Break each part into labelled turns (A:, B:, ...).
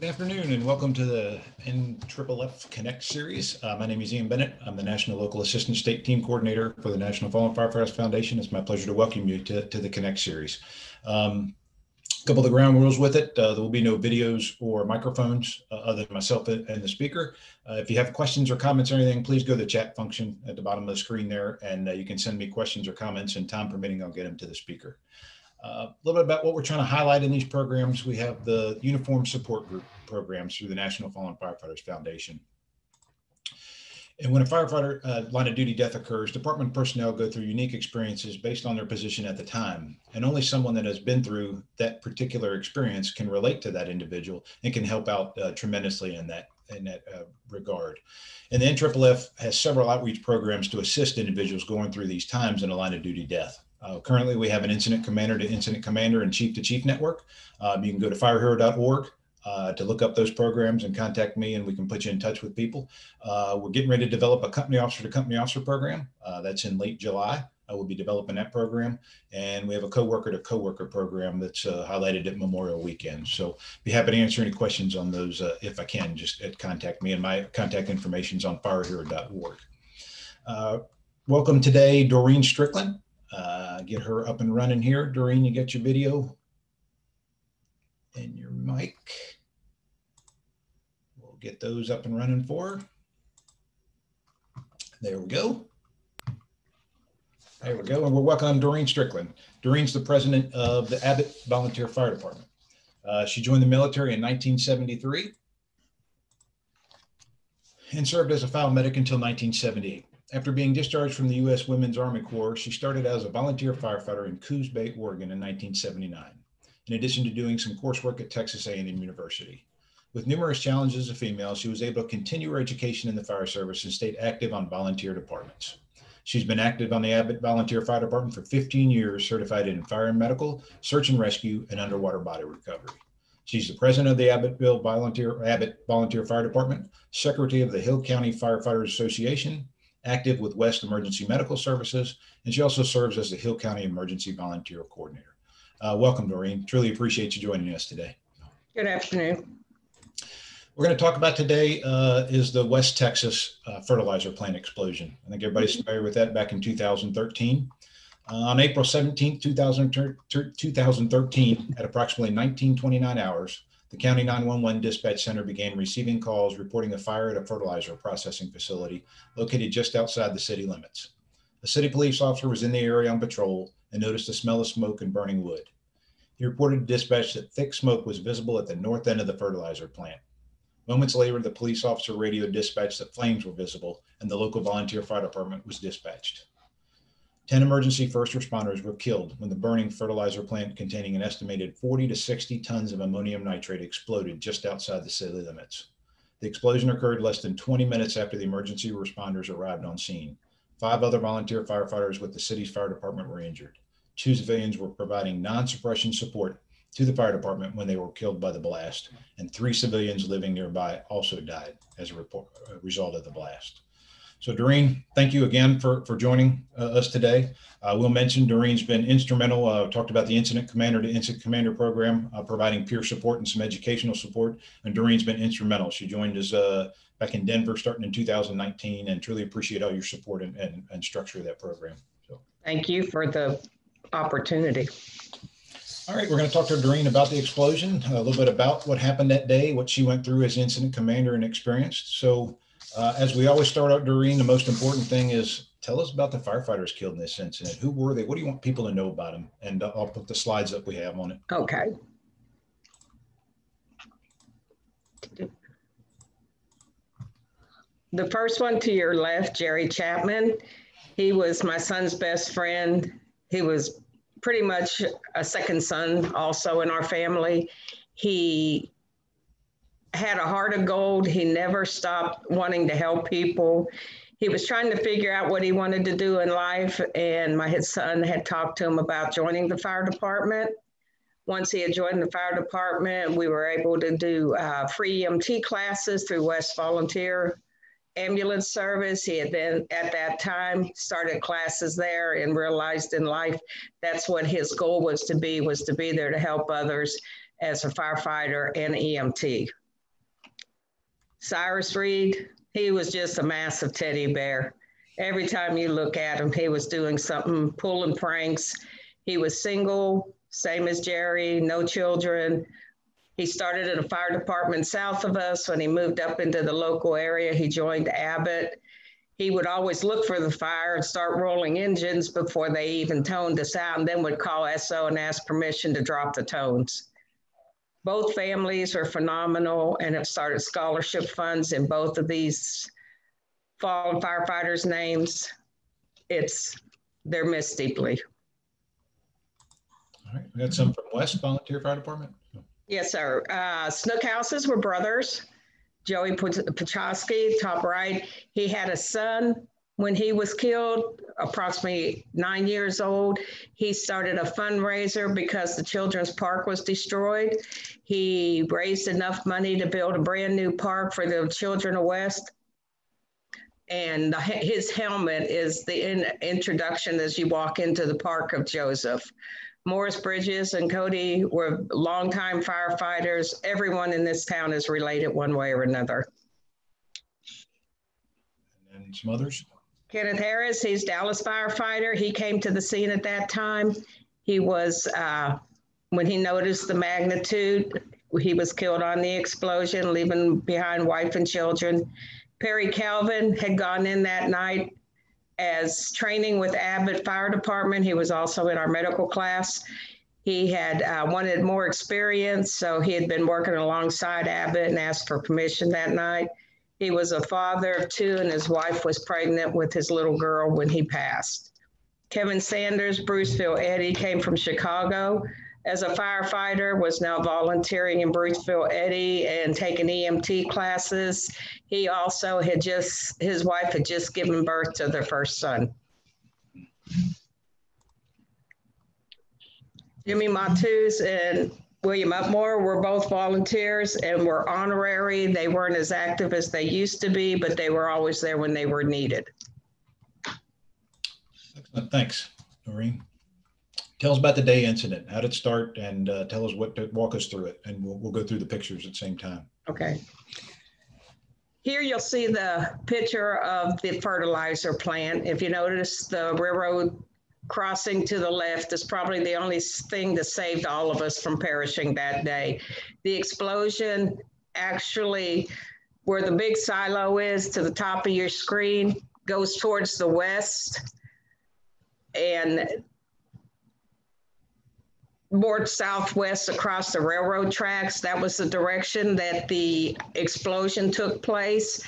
A: Good afternoon and welcome to the NFFF Connect series. My name is Ian Bennett. I'm the National Local Assistant State Team Coordinator for the National Fallen Firefighters Foundation. It's my pleasure to welcome you to the Connect series. A couple of the ground rules with it. There will be no videos or microphones other than myself and the speaker. If you have questions or comments or anything, please go to the chat function at the bottom of the screen there, and you can send me questions or comments, and time permitting, I'll get them to the speaker. A little bit about what we're trying to highlight in these programs. We have the Uniform Support Group programs through the National Fallen Firefighters Foundation. And when a firefighter line of duty death occurs, department personnel go through unique experiences based on their position at the time. And only someone that has been through that particular experience can relate to that individual and can help out tremendously in that regard. And the NFFF has several outreach programs to assist individuals going through these times in a line of duty death. Currently, we have an incident commander to incident commander and chief to chief network. You can go to firehero.org to look up those programs and contact me, and we can put you in touch with people. We're getting ready to develop a company officer to company officer program. That's in late July. I will be developing that program. And we have a coworker to coworker program that's highlighted at Memorial Weekend. So be happy to answer any questions on those. If I can, just contact me, and my contact information is on firehero.org. Welcome today, Doreen Strickland. Get her up and running here. Doreen, you get your video and your mic. We'll get those up and running for her. There we go. There we go. And we're welcoming Doreen Strickland. Doreen's the president of the Abbott Volunteer Fire Department. She joined the military in 1973 and served as a file medic until 1978. After being discharged from the U.S. Women's Army Corps, she started as a volunteer firefighter in Coos Bay, Oregon in 1979, in addition to doing some coursework at Texas A&M University. With numerous challenges as a female, she was able to continue her education in the fire service and stayed active on volunteer departments. She's been active on the Abbott Volunteer Fire Department for 15 years, certified in fire and medical, search and rescue, and underwater body recovery. She's the president of the Abbott Volunteer Fire Department, secretary of the Hill County Firefighters Association, active with West Emergency Medical Services, and she also serves as the Hill County Emergency Volunteer Coordinator. Welcome, Doreen. Truly appreciate you joining us today. Good afternoon. We're going to talk about today is the West Texas fertilizer plant explosion. I think everybody's familiar with that back in 2013. On April 17, 2013, at approximately 19:29 hours, the County 911 Dispatch Center began receiving calls reporting a fire at a fertilizer processing facility located just outside the city limits. A city police officer was in the area on patrol and noticed a smell of smoke and burning wood. He reported to dispatch that thick smoke was visible at the north end of the fertilizer plant. Moments later, the police officer radioed dispatch that flames were visible and the local volunteer fire department was dispatched. 10 emergency first responders were killed when the burning fertilizer plant containing an estimated 40 to 60 tons of ammonium nitrate exploded just outside the city limits. The explosion occurred less than 20 minutes after the emergency responders arrived on scene. 5 other volunteer firefighters with the city's fire department were injured. 2 civilians were providing non-suppression support to the fire department when they were killed by the blast, and 3 civilians living nearby also died as a result of the blast. So Doreen, thank you again for joining us today. We'll mention Doreen's been instrumental, talked about the incident commander to incident commander program, providing peer support and some educational support. And Doreen's been instrumental. She joined us back in Denver starting in 2019, and truly appreciate all your support and structure of that program. So
B: thank you for the opportunity.
A: All right, we're going to talk to Doreen about the explosion, a little bit about what happened that day, what she went through as incident commander and experienced. So as we always start out, Doreen, the most important thing is tell us about the firefighters killed in this incident. Who were they? What do you want people to know about them? And I'll put the slides up we have on it.
B: Okay. The first one to your left, Jerry Chapman, he was my son's best friend. He was pretty much a second son also in our family. He had a heart of gold. He never stopped wanting to help people. He was trying to figure out what he wanted to do in life, and his son had talked to him about joining the fire department. Once he had joined the fire department, we were able to do free EMT classes through West Volunteer Ambulance Service. He had then at that time started classes there and realized in life that's what his goal was to be there to help others as a firefighter and EMT. Cyrus Reed, he was just a massive teddy bear. Every time you look at him, he was doing something, pulling pranks. He was single, same as Jerry, no children. He started at a fire department south of us. When he moved up into the local area, he joined Abbott. He would always look for the fire and start rolling engines before they even toned us out, and then would call SO and ask permission to drop the tones. Both families are phenomenal and have started scholarship funds in both of these fallen firefighters' names. They're missed deeply.
A: All right, we got some from West Volunteer Fire Department.
B: Yes, sir. Snook Houses were brothers. Joey Pachowski, top right. He had a son when he was killed, approximately 9 years old. He started a fundraiser because the children's park was destroyed. He raised enough money to build a brand new park for the children of West. And his helmet is the introduction as you walk into the Park of Joseph. Morris Bridges and Cody were longtime firefighters. Everyone in this town is related one way or another.
A: And then some others.
B: Kenneth Harris, he's Dallas firefighter. He came to the scene at that time. He was, when he noticed the magnitude, he was killed on the explosion, leaving behind wife and children. Perry Calvin had gone in that night as training with Abbott Fire Department. He was also in our medical class. He had wanted more experience, so he had been working alongside Abbott and asked for permission that night. He was a father of 2, and his wife was pregnant with his little girl when he passed. Kevin Sanders, Bruceville Eddie, came from Chicago as a firefighter, was now volunteering in Bruceville Eddie and taking EMT classes. He also his wife had just given birth to their first son. Jimmy Matus and William Upmore were both volunteers and were honorary. They weren't as active as they used to be, but they were always there when they were needed.
A: Excellent. Thanks, Doreen. Tell us about the day incident. How did it start? And tell us walk us through it. And we'll go through the pictures at the same time.
B: Okay. Here you'll see the picture of the fertilizer plant. If you notice, the railroad crossing to the left is probably the only thing that saved all of us from perishing that day. The explosion actually, where the big silo is to the top of your screen, goes towards the west and more southwest across the railroad tracks. That was the direction that the explosion took place.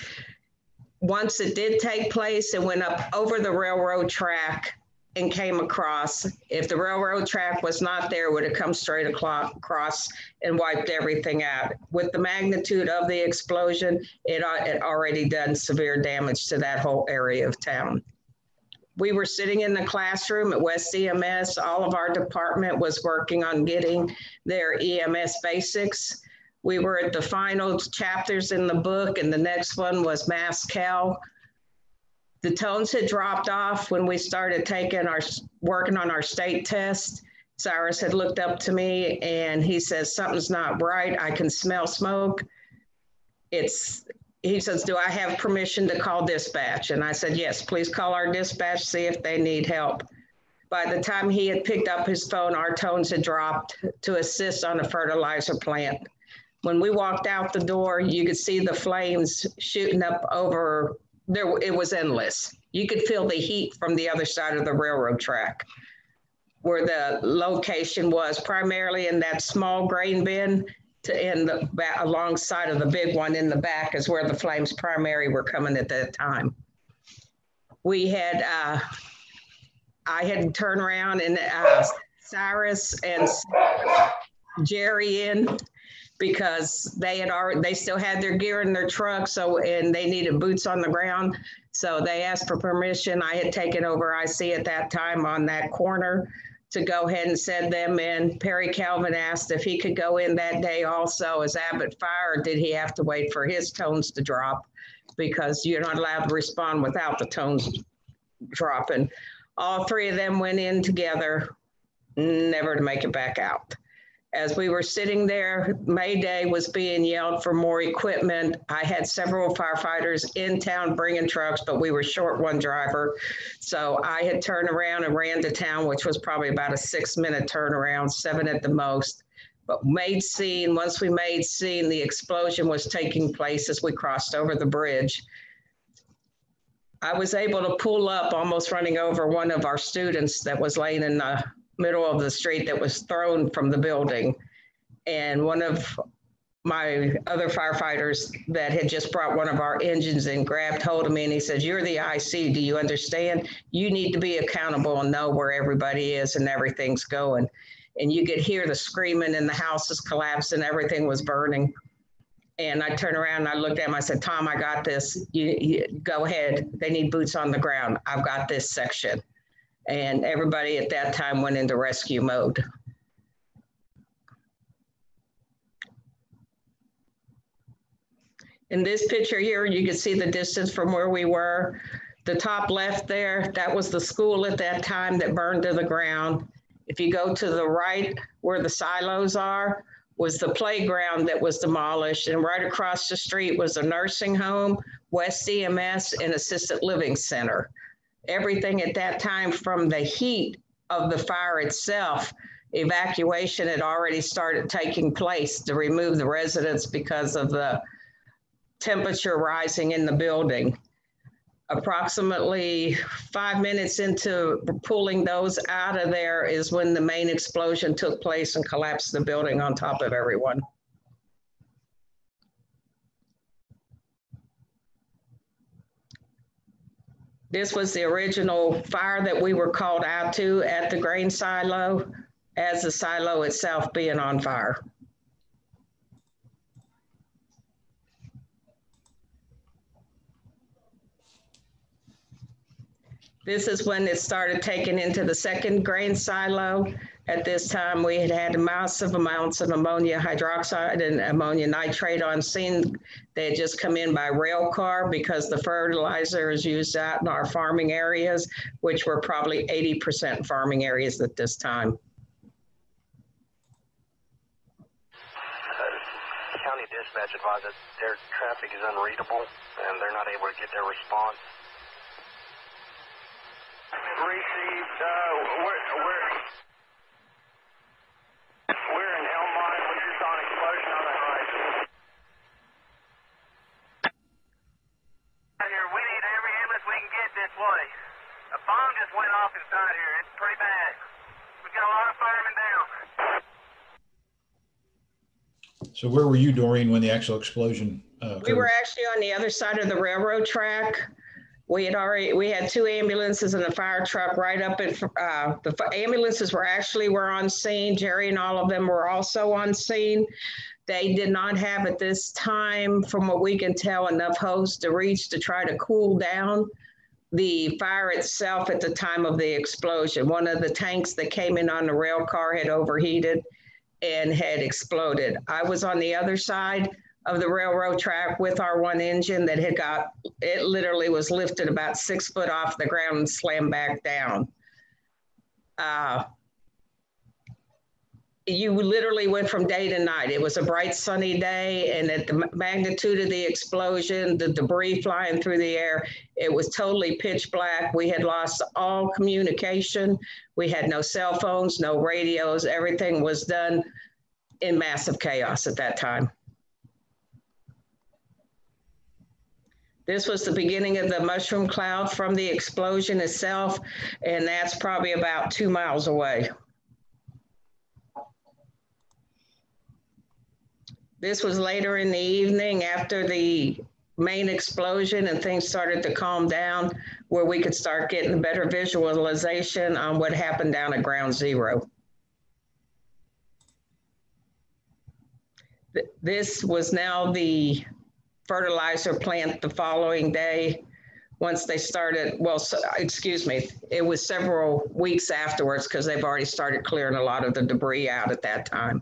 B: Once it did take place, it went up over the railroad track and came across. If the railroad track was not there, it would have come straight across and wiped everything out. With the magnitude of the explosion, it already done severe damage to that whole area of town. We were sitting in the classroom at West EMS. All of our department was working on getting their EMS basics. We were at the final chapters in the book, and the next one was Mass Cal. The tones had dropped off when we started working on our state test. Cyrus had looked up to me and he says, "Something's not right. I can smell smoke." He says, "Do I have permission to call dispatch?" And I said, "Yes, please call our dispatch, see if they need help." By the time he had picked up his phone, our tones had dropped to assist on a fertilizer plant. When we walked out the door, you could see the flames shooting up over there. It was endless. You could feel the heat from the other side of the railroad track, where the location was primarily in that small grain bin alongside of the big one in the back is where the flames primary were coming at that time. We had, I had turned around and Cyrus and Jerry in because they still had their gear in their truck, and they needed boots on the ground. So they asked for permission. I had taken over IC at that time on that corner to go ahead and send them in. Perry Calvin asked if he could go in that day also as Abbott Fire, or did he have to wait for his tones to drop? Because you're not allowed to respond without the tones dropping. All 3 of them went in together, never to make it back out. As we were sitting there, May Day was being yelled for more equipment. I had several firefighters in town bringing trucks, but we were short one driver. So I had turned around and ran to town, which was probably about a 6-minute turnaround, 7 at the most. But once we made scene, the explosion was taking place as we crossed over the bridge. I was able to pull up, almost running over one of our students that was laying in the middle of the street that was thrown from the building. And one of my other firefighters that had just brought one of our engines in grabbed hold of me and he said, "You're the IC, do you understand? You need to be accountable and know where everybody is and everything's going." And you could hear the screaming and the house is collapsing, everything was burning. And I turned around and I looked at him, I said, "Tom, I got this, you go ahead. They need boots on the ground. I've got this section." And everybody at that time went into rescue mode. In this picture here, you can see the distance from where we were. The top left there, that was the school at that time that burned to the ground. If you go to the right where the silos are, was the playground that was demolished. And right across the street was a nursing home, West EMS, and assisted living center. Everything at that time from the heat of the fire itself, evacuation had already started taking place to remove the residents because of the temperature rising in the building. Approximately 5 minutes into pulling those out of there is when the main explosion took place and collapsed the building on top of everyone. This was the original fire that we were called out to at the grain silo, as the silo itself being on fire. This is when it started taking into the second grain silo. At this time, we had had massive amounts of ammonia hydroxide and ammonia nitrate on scene. They had just come in by rail car because the fertilizer is used out in our farming areas, which were probably 80% farming areas at this time.
C: County dispatch advised that their traffic is unreadable and they're not able to get their response. Received, we're in Elmont, we just saw an explosion on the horizon. Here, we need every ambulance we can get this way. A bomb just went off inside here, it's pretty bad. We've got a lot of firemen down.
A: So where were you, Doreen, when the actual explosion occurred?
B: We were actually on the other side of the railroad track. We had 2 ambulances and a fire truck right up at, the ambulances were on scene. Jerry and all of them were also on scene. They did not have at this time, from what we can tell, enough hose to reach to try to cool down the fire itself at the time of the explosion. One of the tanks that came in on the rail car had overheated and had exploded. I was on the other side of the railroad track with our one engine that it literally was lifted about 6 foot off the ground and slammed back down. You literally went from day to night. It was a bright sunny day, and at the magnitude of the explosion, the debris flying through the air, it was totally pitch black. We had lost all communication. We had no cell phones, no radios. Everything was done in massive chaos at that time. This was the beginning of the mushroom cloud from the explosion itself, and that's probably about 2 miles away. This was later in the evening after the main explosion and things started to calm down, where we could start getting better visualization on what happened down at ground zero. This was now the fertilizer plant the following day. Once they started, it was several weeks afterwards because they've already started clearing a lot of the debris out at that time.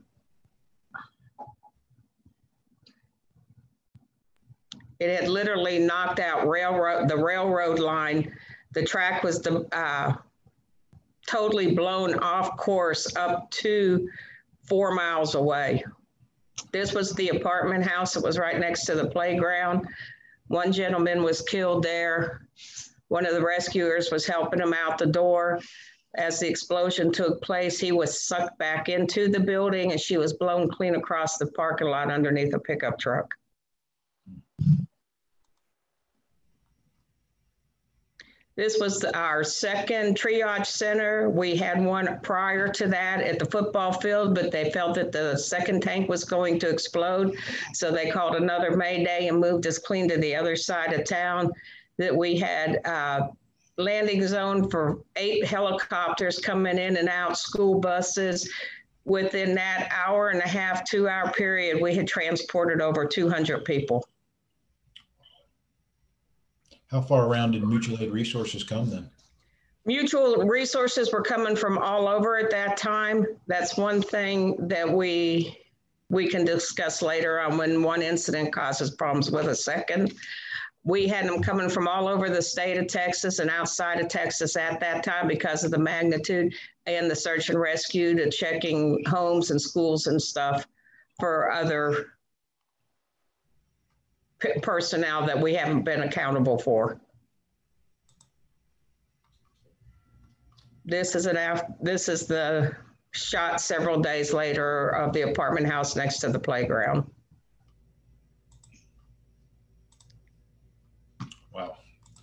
B: It had literally knocked out the railroad line. The track was totally blown off course up to 4 miles away. This was the apartment house that was right next to the playground. One gentleman was killed there. One of the rescuers was helping him out the door. As the explosion took place, he was sucked back into the building and she was blown clean across the parking lot underneath a pickup truck. This was our second triage center. We had one prior to that at the football field, but they felt that the second tank was going to explode. So they called another Mayday and moved us clean to the other side of town. That we had landing zone for 8 helicopters coming in and out, school buses. Within that hour and a half, 2-hour period, we had transported over 200 people.
A: How far around did mutual aid resources come then?
B: Mutual resources were coming from all over at that time. That's one thing that we can discuss later on when one incident causes problems with a second. We had them coming from all over the state of Texas and outside of Texas at that time because of the magnitude and the search and rescue to checking homes and schools and stuff for other personnel that we haven't been accountable for. This is the shot several days later of the apartment house next to the playground.
A: Wow.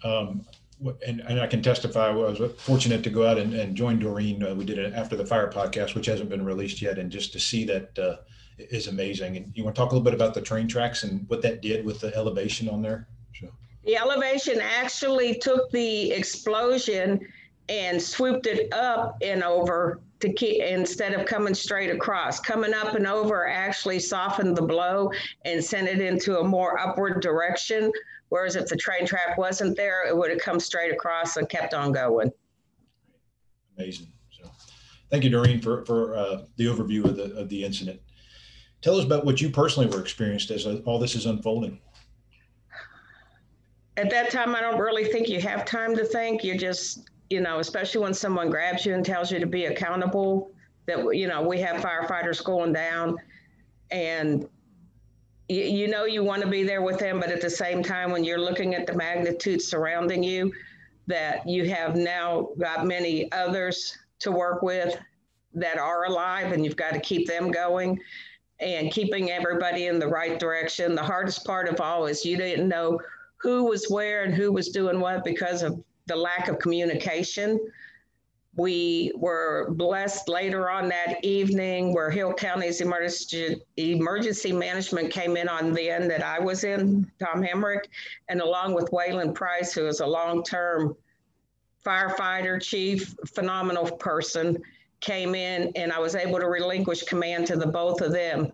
A: And I can testify, I was fortunate to go out and join Doreen. We did it after the fire podcast, which hasn't been released yet. And just to see that is amazing. And you want to talk a little bit about the train tracks and what that did with the elevation on there? Sure.
B: The elevation actually took the explosion and swooped it up and over to keep, instead of coming straight across. Coming up and over actually softened the blow and sent it into a more upward direction. Whereas if the train track wasn't there, it would have come straight across and kept on going.
A: Amazing. So thank you, Doreen, for the overview of the incident. Tell us about what you personally were experienced as all this is unfolding.
B: At that time, I don't really think you have time to think. You just, especially when someone grabs you and tells you to be accountable, that, we have firefighters going down and you want to be there with them, but at the same time, when you're looking at the magnitude surrounding you, that you have now got many others to work with that are alive and you've got to keep them going and keeping everybody in the right direction. The hardest part of all is you didn't know who was where and who was doing what because of the lack of communication. We were blessed later on that evening where Hill County's emergency management came in on the end that I was in, Tom Hemrick, and along with Waylon Price, who is a long-term firefighter, chief, phenomenal person, came in and I was able to relinquish command to the both of them.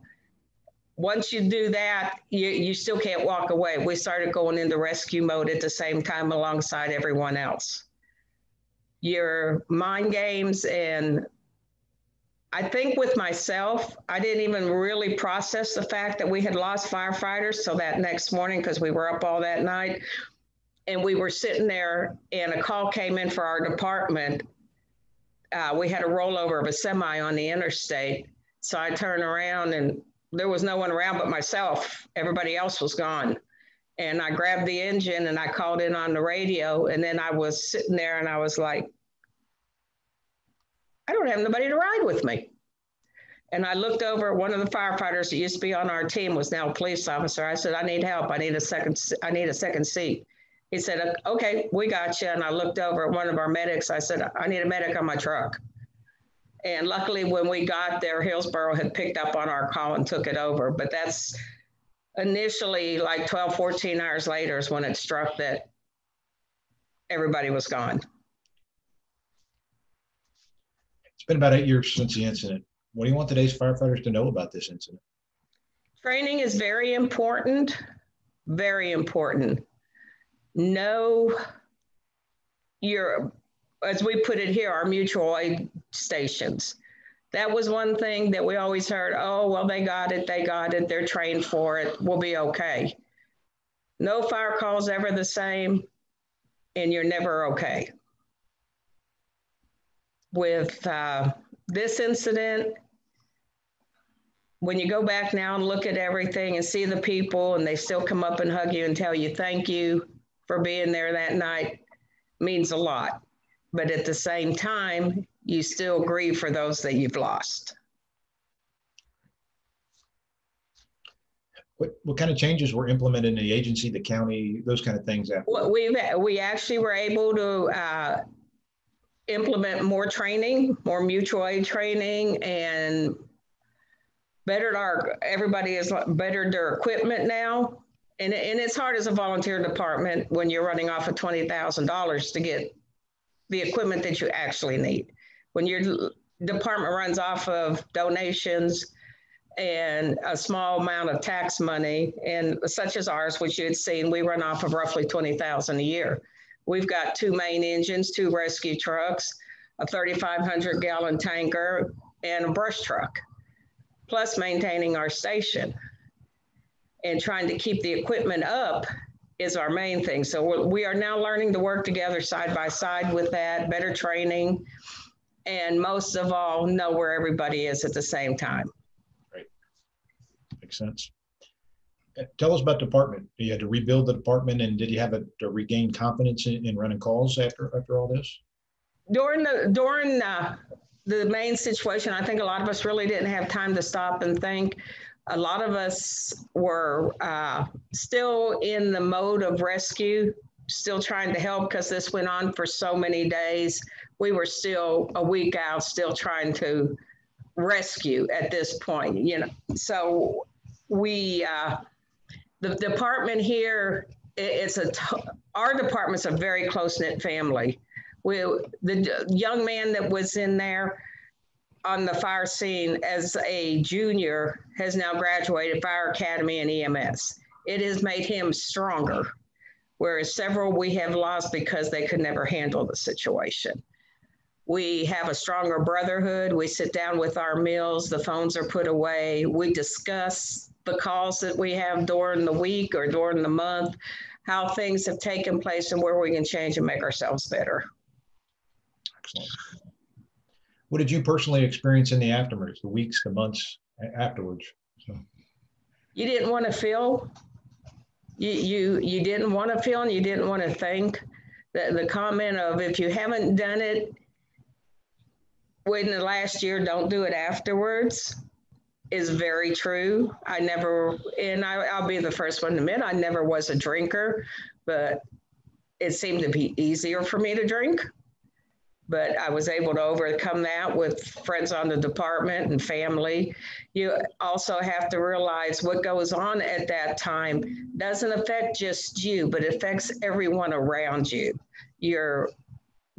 B: Once you do that, you still can't walk away. We started going into rescue mode at the same time alongside everyone else. Your mind games, and I think with myself, I didn't even really process the fact that we had lost firefighters. So that next morning, because we were up all that night, and we were sitting there and a call came in for our department. We had a rollover of a semi on the interstate. So I turned around and there was no one around but myself. Everybody else was gone. And I grabbed the engine and I called in on the radio. And then I was sitting there and I was like, I don't have nobody to ride with me. And I looked over at one of the firefighters that used to be on our team, was now a police officer. I said, I need help. I need a second seat. He said, okay, we got you. And I looked over at one of our medics. I said, I need a medic on my truck. And luckily when we got there, Hillsborough had picked up on our call and took it over. But that's initially like 12, 14 hours later is when it struck that everybody was gone.
A: It's been about 8 years since the incident. What do you want today's firefighters to know about this incident?
B: Training is very important, very important. Know your, as we put it here, our mutual aid stations. That was one thing that we always heard, oh, well, they got it, they're trained for it, we'll be okay. No fire call is ever the same, and you're never okay. With this incident, when you go back now and look at everything and see the people and they still come up and hug you and tell you thank you for being there that night, means a lot. But at the same time, you still grieve for those that you've lost.
A: What kind of changes were implemented in the agency, the county, those kind of things?
B: Well, we actually were able to implement more training, more mutual aid training, and everybody has bettered their equipment now. And it's hard as a volunteer department when you're running off of $20,000 to get the equipment that you actually need. When your department runs off of donations and a small amount of tax money, and such as ours, which you had seen, we run off of roughly $20,000 a year. We've got 2 main engines, 2 rescue trucks, a 3,500 gallon tanker, and a brush truck, plus maintaining our station. And trying to keep the equipment up is our main thing. So we are now learning to work together side by side with that, better training, and most of all, know where everybody is at the same time.
A: Right. Makes sense. Tell us about the department. You had to rebuild the department, and did you have to regain confidence in running calls after all this?
B: During the main situation, I think a lot of us really didn't have time to stop and think. A lot of us were still in the mode of rescue, still trying to help because this went on for so many days. We were still a week out, still trying to rescue at this point, you know. So the department here, our department's a very close-knit family. The young man that was in there on the fire scene as a junior has now graduated Fire Academy and EMS. It has made him stronger, whereas several we have lost because they could never handle the situation. We have a stronger brotherhood. We sit down with our meals, the phones are put away. We discuss the calls that we have during the week or during the month, how things have taken place and where we can change and make ourselves better.
A: Excellent. What did you personally experience in the aftermath, the weeks, the months afterwards? So.
B: You didn't want to feel. You didn't want to feel, and you didn't want to think. The comment of, if you haven't done it within the last year, don't do it afterwards, is very true. I'll be the first one to admit, I never was a drinker, but it seemed to be easier for me to drink. But I was able to overcome that with friends on the department and family. You also have to realize what goes on at that time doesn't affect just you, but it affects everyone around you. Your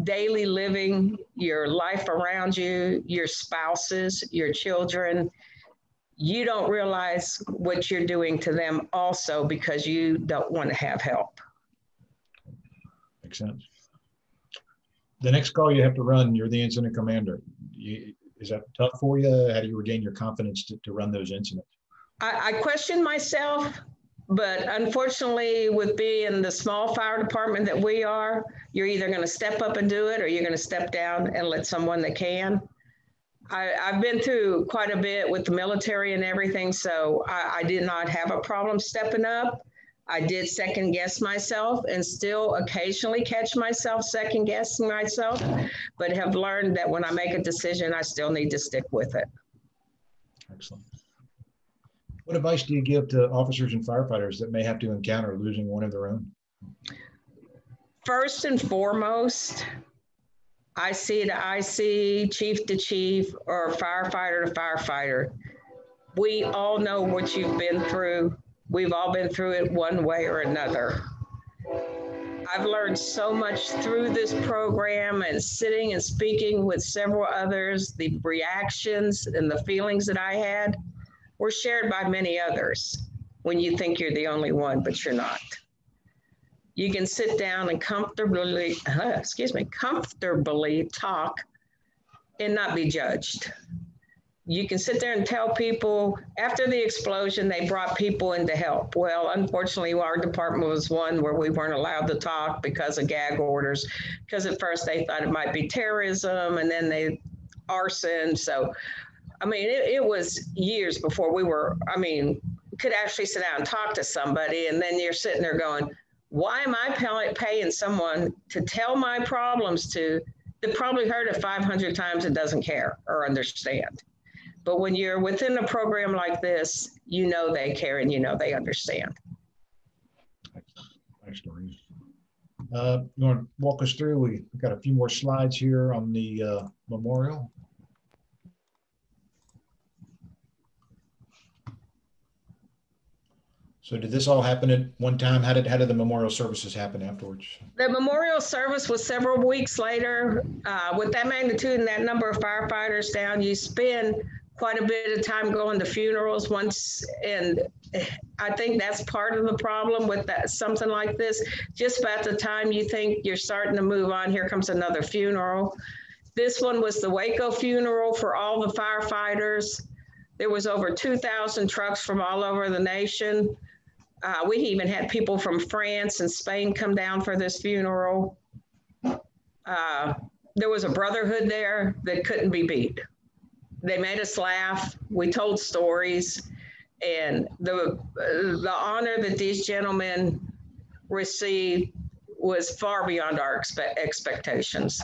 B: daily living, your life around you, your spouses, your children. You don't realize what you're doing to them also because you don't want to have help.
A: Makes sense. The next call you have to run, you're the incident commander. Is that tough for you? How do you regain your confidence to run those incidents?
B: I question myself, but unfortunately, with being the small fire department that we are, you're either going to step up and do it or you're going to step down and let someone that can. I've been through quite a bit with the military and everything, so I did not have a problem stepping up. I did second guess myself and still occasionally catch myself second guessing myself, but have learned that when I make a decision, I still need to stick with it.
A: Excellent. What advice do you give to officers and firefighters that may have to encounter losing one of their own?
B: First and foremost, IC to IC, chief to chief, or firefighter to firefighter. We all know what you've been through. We've all been through it one way or another. I've learned so much through this program and sitting and speaking with several others. The reactions and the feelings that I had were shared by many others when you think you're the only one, but you're not. You can sit down and comfortably talk and not be judged. You can sit there and tell people, after the explosion, they brought people in to help. Well, unfortunately, our department was one where we weren't allowed to talk because of gag orders, because at first they thought it might be terrorism and then arson. So I mean, it was years before we were, I mean, could actually sit down and talk to somebody. And then you're sitting there going, why am I paying someone to tell my problems to, that probably heard it 500 times and doesn't care or understand. But when you're within a program like this, you know they care and you know they understand.
A: Thanks, Doreen. You want to walk us through? We've got a few more slides here on the memorial. So did this all happen at one time? How did the memorial services happen afterwards?
B: The memorial service was several weeks later. With that magnitude and that number of firefighters down, you spend quite a bit of time going to funerals once, and I think that's part of the problem with that, something like this. Just about the time you think you're starting to move on, here comes another funeral. This one was the Waco funeral for all the firefighters. There was over 2,000 trucks from all over the nation. We even had people from France and Spain come down for this funeral. There was a brotherhood there that couldn't be beat. They made us laugh. We told stories, and the honor that these gentlemen received was far beyond our expectations.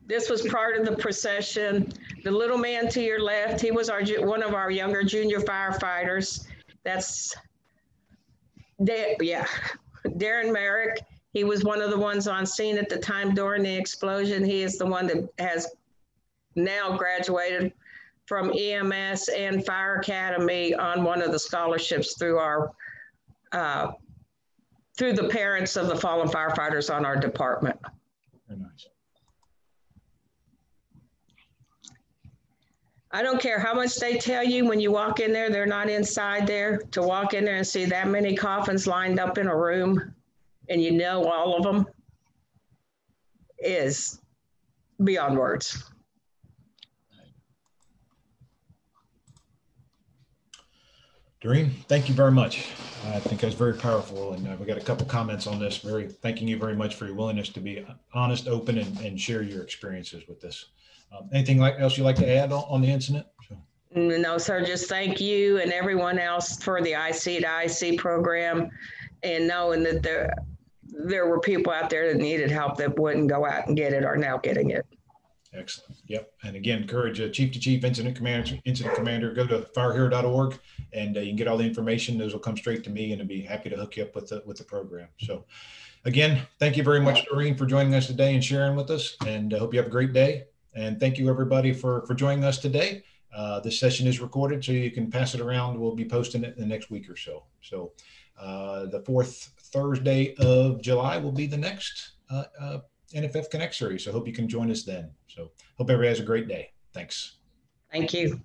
B: This was part of the procession. The little man to your left, he was one of our younger junior firefighters. That's, Darren Merrick. He was one of the ones on scene at the time during the explosion. He is the one that has now graduated from EMS and Fire Academy on one of the scholarships through our, through the parents of the fallen firefighters on our department.
A: Very nice.
B: I don't care how much they tell you when you walk in there, they're not inside there. To walk in there and see that many coffins lined up in a room and you know all of them is beyond words.
A: Doreen, thank you very much. I think that's very powerful, and we got a couple comments on this. Thanking you very much for your willingness to be honest, open, and share your experiences with this. Anything else you'd like to add on the incident?
B: No, sir. Just thank you and everyone else for the IC to IC program, and knowing that there were people out there that needed help that wouldn't go out and get it are now getting it.
A: Excellent. Yep. And again, encourage chief to chief, incident commander, go to firehero.org, and you can get all the information. Those will come straight to me, and I'd be happy to hook you up with the program. So again, thank you very much, Doreen, for joining us today and sharing with us, and I hope you have a great day. And thank you everybody for joining us today. This session is recorded, so you can pass it around. We'll be posting it in the next week or so. So the 4th Thursday of July will be the next NFF Connect series. So I hope you can join us then. So hope everybody has a great day. Thanks.
B: Thank you.